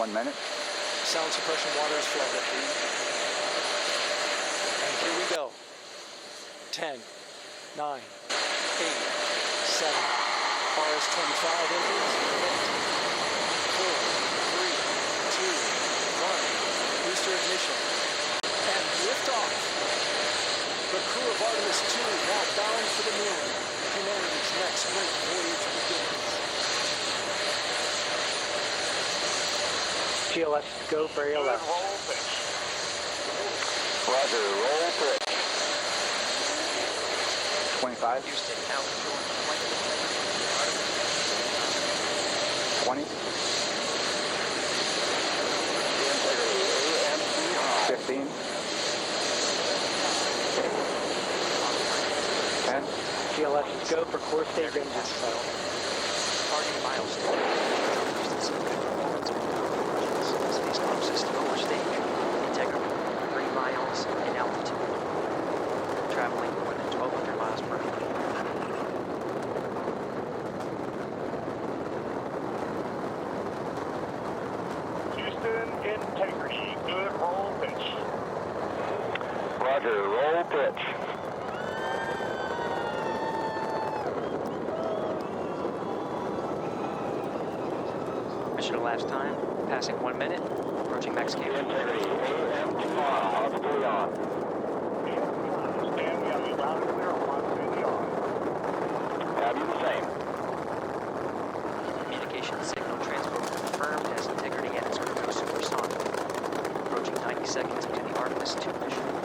1 minute. Sound suppression water is flooded. And here we go. 10, 9, 8, 7, RS-25 engines lit. 4, 3, 2, 1. Booster ignition. And liftoff. The crew of Artemis 2 now bound for the moon. Humanity's next great voyage begins. GLS, go for ALS. Roll pitch. Roger, roll pitch. 25. Houston, altitude 20. 15. 10. GLS, go for core stage engine settle. target milestone. Spacecraft system core stage. Integrity 3 miles in altitude. Traveling more than 1,200 miles per hour. Houston, integrity, good roll pitch. Roger, roll pitch. Mission elapsed time, passing 1 minute, approaching max camp. Integrity, AM2 on, possibly on. Stand, we have you loud and clear on 1 through the on. Have you the same? Communication signal transport confirmed as integrity and its crew supersonic. Approaching 90 seconds into the Artemis 2 mission.